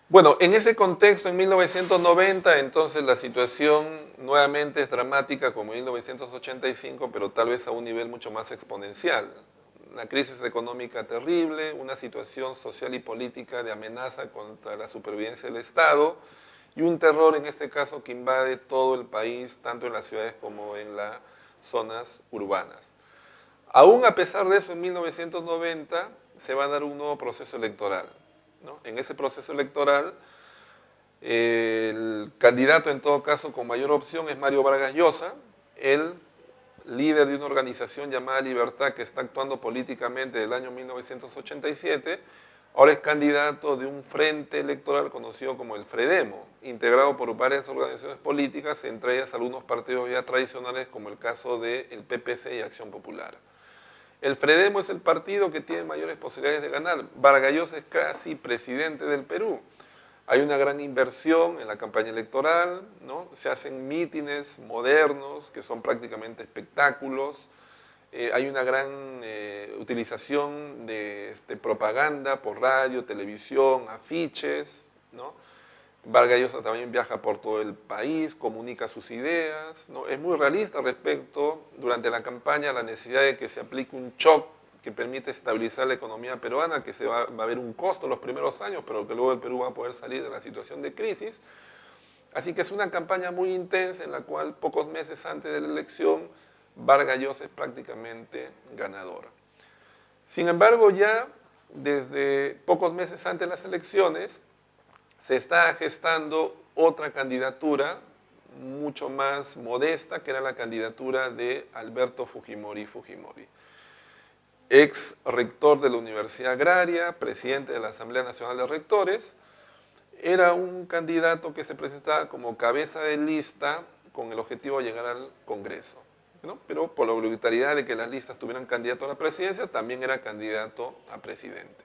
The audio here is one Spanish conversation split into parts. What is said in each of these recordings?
Bueno, en ese contexto, en 1990, entonces la situación nuevamente es dramática como en 1985, pero tal vez a un nivel mucho más exponencial. Una crisis económica terrible, una situación social y política de amenaza contra la supervivencia del Estado y un terror en este caso que invade todo el país, tanto en las ciudades como en las zonas urbanas. Aún a pesar de eso, en 1990 se va a dar un nuevo proceso electoral, ¿no? En ese proceso electoral, el candidato en todo caso con mayor opción es Mario Vargas Llosa, el líder de una organización llamada Libertad que está actuando políticamente desde el año 1987, ahora es candidato de un frente electoral conocido como el Fredemo, integrado por varias organizaciones políticas, entre ellas algunos partidos ya tradicionales como el caso del PPC y Acción Popular. El Fredemo es el partido que tiene mayores posibilidades de ganar. Vargas Llosa es casi presidente del Perú. Hay una gran inversión en la campaña electoral, ¿no? Se hacen mítines modernos que son prácticamente espectáculos. Hay una gran utilización de propaganda por radio, televisión, afiches, ¿no? Vargas Llosa también viaja por todo el país, comunica sus ideas, ¿no? Es muy realista respecto, durante la campaña, a la necesidad de que se aplique un shock que permite estabilizar la economía peruana, que va a haber un costo los primeros años, pero que luego el Perú va a poder salir de la situación de crisis. Así que es una campaña muy intensa en la cual pocos meses antes de la elección Vargas Llosa es prácticamente ganador. Sin embargo, ya desde pocos meses antes de las elecciones, se está gestando otra candidatura mucho más modesta, que era la candidatura de Alberto Fujimori Fujimori, ex rector de la Universidad Agraria, presidente de la Asamblea Nacional de Rectores. Era un candidato que se presentaba como cabeza de lista con el objetivo de llegar al Congreso, ¿no? Pero por la obligatoriedad de que las listas tuvieran candidato a la presidencia, también era candidato a presidente.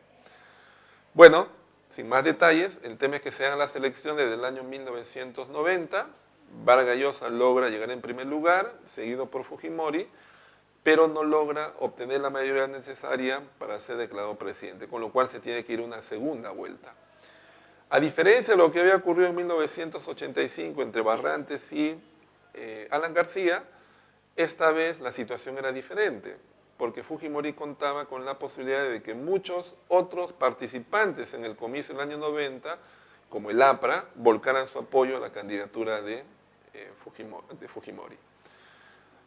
Bueno, sin más detalles, el tema es que se dan las elecciones del año 1990, Vargas Llosa logra llegar en primer lugar, seguido por Fujimori, pero no logra obtener la mayoría necesaria para ser declarado presidente, con lo cual se tiene que ir a una segunda vuelta. A diferencia de lo que había ocurrido en 1985 entre Barrantes y Alan García, esta vez la situación era diferente, porque Fujimori contaba con la posibilidad de que muchos otros participantes en el comicio del año 90, como el APRA, volcaran su apoyo a la candidatura de Fujimori.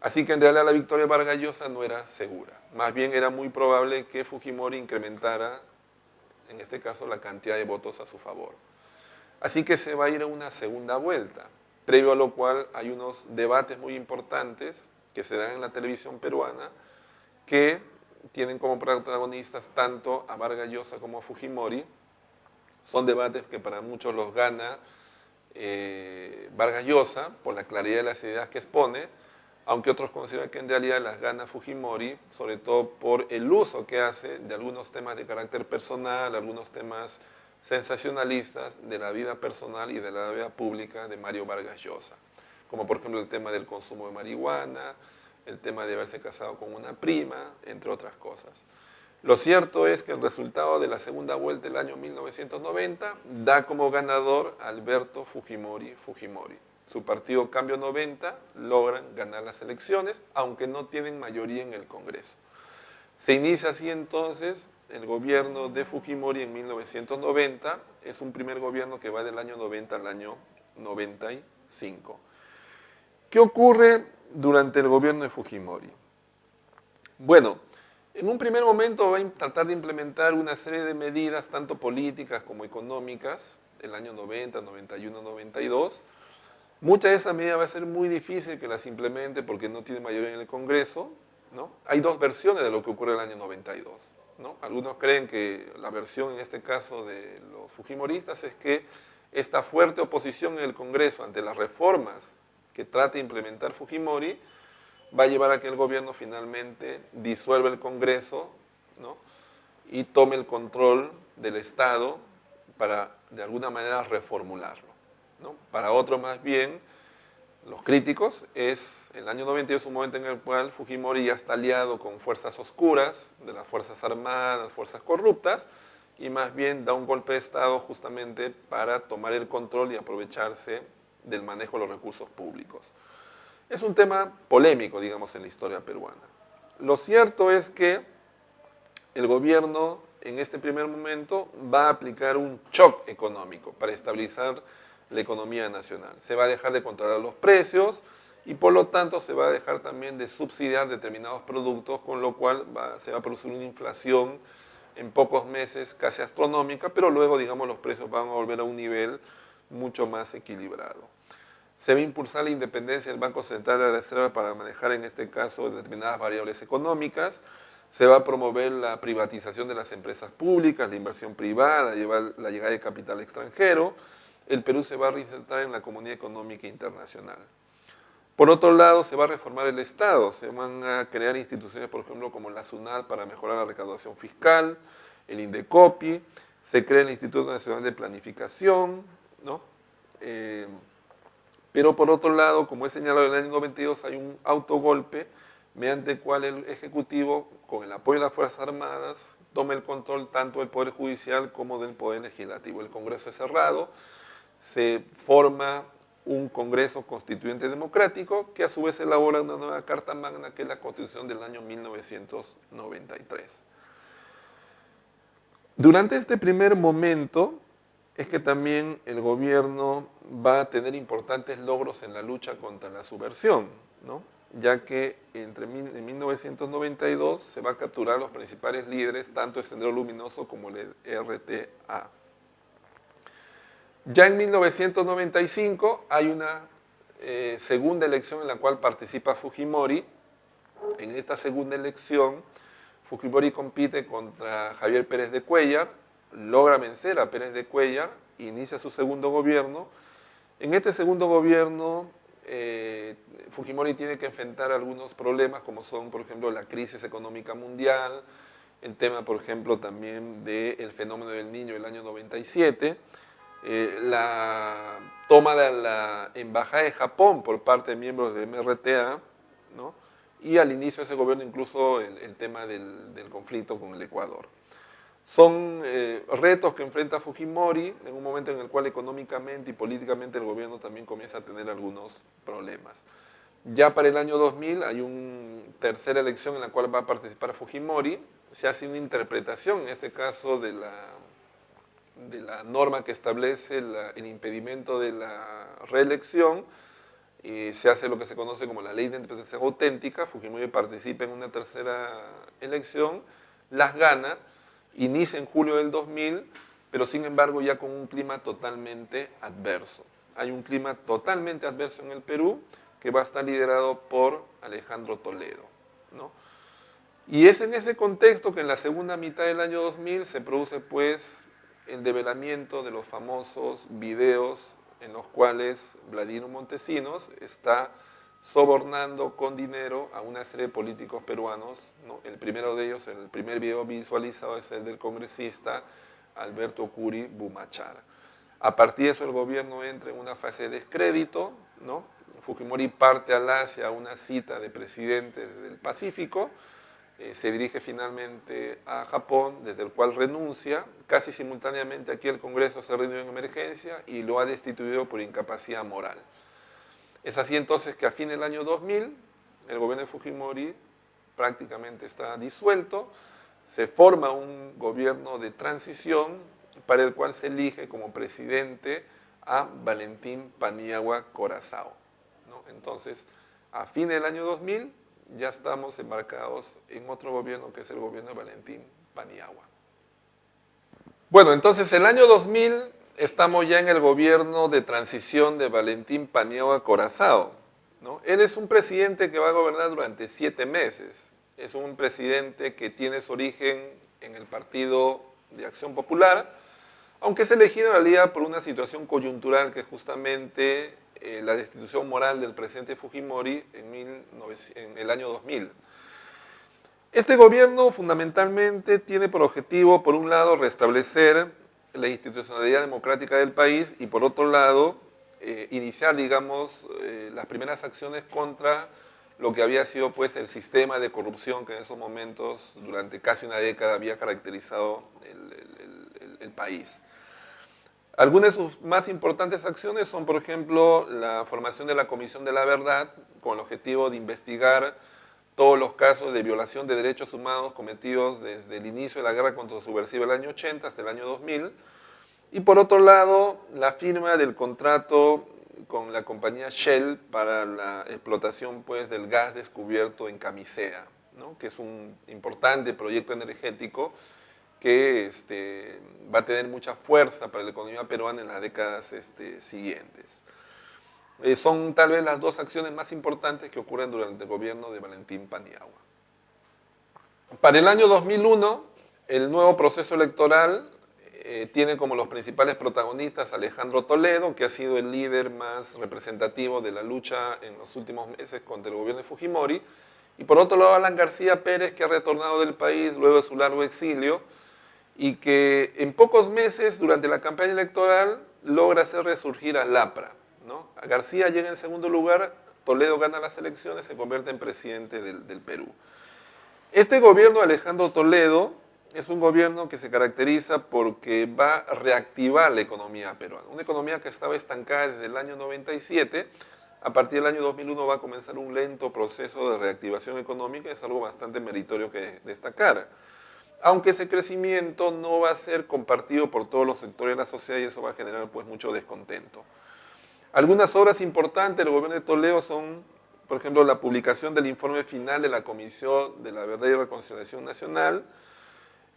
Así que en realidad la victoria de Vargas Llosa no era segura. Más bien era muy probable que Fujimori incrementara, en este caso, la cantidad de votos a su favor. Así que se va a ir a una segunda vuelta, previo a lo cual hay unos debates muy importantes que se dan en la televisión peruana que tienen como protagonistas tanto a Vargas Llosa como a Fujimori. Son debates que para muchos los gana Vargas Llosa por la claridad de las ideas que expone, aunque otros consideran que en realidad las gana Fujimori, sobre todo por el uso que hace de algunos temas de carácter personal, algunos temas sensacionalistas de la vida personal y de la vida pública de Mario Vargas Llosa, como por ejemplo el tema del consumo de marihuana, el tema de haberse casado con una prima, entre otras cosas. Lo cierto es que el resultado de la segunda vuelta del año 1990 da como ganador a Alberto Fujimori Fujimori. Su partido Cambio 90 logran ganar las elecciones, aunque no tienen mayoría en el Congreso. Se inicia así entonces el gobierno de Fujimori en 1990. Es un primer gobierno que va del año 90 al año 95. ¿Qué ocurre durante el gobierno de Fujimori? Bueno, en un primer momento va a tratar de implementar una serie de medidas, tanto políticas como económicas, el año 90, 91, 92. Muchas de esas medidas va a ser muy difícil que las implemente porque no tiene mayoría en el Congreso, ¿no? Hay dos versiones de lo que ocurre en el año 92, ¿no? Algunos creen que la versión en este caso de los fujimoristas es que esta fuerte oposición en el Congreso ante las reformas que trata de implementar Fujimori va a llevar a que el gobierno finalmente disuelva el Congreso, ¿no? Y tome el control del Estado para de alguna manera reformularlo, ¿no? Para otros más bien, los críticos, el año 92 es un momento en el cual Fujimori ya está aliado con fuerzas oscuras, de las Fuerzas Armadas, fuerzas corruptas, y más bien da un golpe de Estado justamente para tomar el control y aprovecharse del manejo de los recursos públicos. Es un tema polémico, digamos, en la historia peruana. Lo cierto es que el gobierno en este primer momento va a aplicar un shock económico para estabilizar la economía nacional. Se va a dejar de controlar los precios y por lo tanto se va a dejar también de subsidiar determinados productos, con lo cual se va a producir una inflación en pocos meses casi astronómica, pero luego, digamos, los precios van a volver a un nivel mucho más equilibrado. Se va a impulsar la independencia del Banco Central de la Reserva para manejar, en este caso, determinadas variables económicas. Se va a promover la privatización de las empresas públicas, la inversión privada, la llegada de capital extranjero. El Perú se va a reinsertar en la comunidad económica internacional. Por otro lado, se va a reformar el Estado. Se van a crear instituciones, por ejemplo, como la SUNAT para mejorar la recaudación fiscal, el INDECOPI, se crea el Instituto Nacional de Planificación, ¿no? Pero por otro lado, como he señalado, en el año 92 hay un autogolpe mediante el cual el Ejecutivo, con el apoyo de las Fuerzas Armadas, toma el control tanto del Poder Judicial como del Poder Legislativo. El Congreso es cerrado, se forma un Congreso Constituyente Democrático que a su vez elabora una nueva Carta Magna, que es la Constitución del año 1993. Durante este primer momento es que también el gobierno va a tener importantes logros en la lucha contra la subversión, ¿no? Ya que en 1992 se va a capturar a los principales líderes, tanto el Sendero Luminoso como el RTA. Ya en 1995 hay una segunda elección en la cual participa Fujimori. En esta segunda elección, Fujimori compite contra Javier Pérez de Cuéllar, logra vencer a Pérez de Cuéllar, inicia su segundo gobierno. En este segundo gobierno, Fujimori tiene que enfrentar algunos problemas, como son, por ejemplo, la crisis económica mundial, el tema, por ejemplo, también del fenómeno del Niño del año 97, la toma de la embajada de Japón por parte de miembros del MRTA, ¿no? Y al inicio de ese gobierno incluso el tema del conflicto con el Ecuador. Son retos que enfrenta Fujimori en un momento en el cual económicamente y políticamente el gobierno también comienza a tener algunos problemas. Ya para el año 2000 hay una tercera elección en la cual va a participar Fujimori. Se hace una interpretación, en este caso, de la norma que establece el impedimento de la reelección. Se hace lo que se conoce como la ley de interpretación auténtica. Fujimori participa en una tercera elección, las gana, inicia en julio del 2000, pero sin embargo ya con un clima totalmente adverso. Hay un clima totalmente adverso en el Perú que va a estar liderado por Alejandro Toledo, ¿no? Y es en ese contexto que en la segunda mitad del año 2000 se produce pues el develamiento de los famosos videos en los cuales Vladimiro Montesinos está sobornando con dinero a una serie de políticos peruanos, ¿no? El primero de ellos, el primer video visualizado, es el del congresista Alberto Curi Bumachara. A partir de eso el gobierno entra en una fase de descrédito, ¿no? Fujimori parte al Asia a una cita de presidentes del Pacífico, se dirige finalmente a Japón, desde el cual renuncia. Casi simultáneamente aquí el Congreso se reunió en emergencia y lo ha destituido por incapacidad moral. Es así entonces que a fin del año 2000 el gobierno de Fujimori prácticamente está disuelto, se forma un gobierno de transición para el cual se elige como presidente a Valentín Paniagua Corazao, ¿no? Entonces, a fin del año 2000 ya estamos embarcados en otro gobierno que es el gobierno de Valentín Paniagua. Bueno, entonces el año 2000 estamos ya en el gobierno de transición de Valentín Paniagua Corazao, ¿no? Él es un presidente que va a gobernar durante 7 meses. Es un presidente que tiene su origen en el Partido de Acción Popular, aunque es elegido en realidad por una situación coyuntural que es justamente la destitución moral del presidente Fujimori en el año 2000. Este gobierno fundamentalmente tiene por objetivo, por un lado, restablecer la institucionalidad democrática del país y por otro lado, iniciar, digamos, las primeras acciones contra lo que había sido pues el sistema de corrupción que en esos momentos, durante casi una década, había caracterizado el país. Algunas de sus más importantes acciones son, por ejemplo, la formación de la Comisión de la Verdad, con el objetivo de investigar todos los casos de violación de derechos humanos cometidos desde el inicio de la guerra contra subversiva del año 80 hasta el año 2000. Y por otro lado, la firma del contrato con la compañía Shell para la explotación pues, del gas descubierto en Camisea, ¿no? Que es un importante proyecto energético que va a tener mucha fuerza para la economía peruana en las décadas siguientes. Son tal vez las dos acciones más importantes que ocurren durante el gobierno de Valentín Paniagua. Para el año 2001, el nuevo proceso electoral tiene como los principales protagonistas a Alejandro Toledo, que ha sido el líder más representativo de la lucha en los últimos meses contra el gobierno de Fujimori, y por otro lado Alan García Pérez, que ha retornado del país luego de su largo exilio, y que en pocos meses, durante la campaña electoral, logra hacer resurgir a Lapra, ¿no? García llega en segundo lugar, Toledo gana las elecciones, se convierte en presidente del Perú. Este gobierno de Alejandro Toledo es un gobierno que se caracteriza porque va a reactivar la economía peruana. Una economía que estaba estancada desde el año 97, a partir del año 2001 va a comenzar un lento proceso de reactivación económica, es algo bastante meritorio que destacar. Aunque ese crecimiento no va a ser compartido por todos los sectores de la sociedad y eso va a generar pues mucho descontento. Algunas obras importantes del gobierno de Toledo son, por ejemplo, la publicación del informe final de la Comisión de la Verdad y Reconciliación Nacional,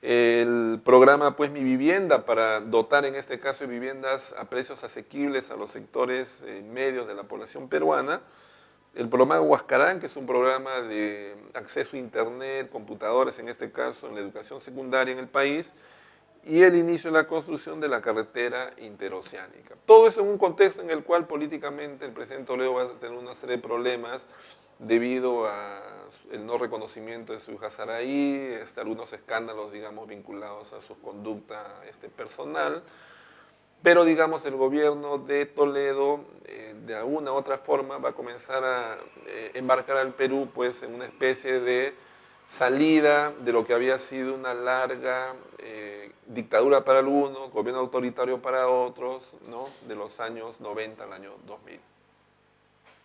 el programa pues Mi Vivienda para dotar en este caso de viviendas a precios asequibles a los sectores medios de la población peruana, el programa Huascarán, que es un programa de acceso a internet, computadores en este caso, en la educación secundaria en el país, y el inicio de la construcción de la carretera interoceánica. Todo eso en un contexto en el cual políticamente el presidente Toledo va a tener una serie de problemas debido al no reconocimiento de su hija Saraí, algunos escándalos, digamos, vinculados a su conducta personal. Pero, digamos, el gobierno de Toledo, de alguna u otra forma, va a comenzar a embarcar al Perú pues, en una especie de salida de lo que había sido una larga dictadura para algunos, gobierno autoritario para otros, ¿no? De los años 90 al año 2000.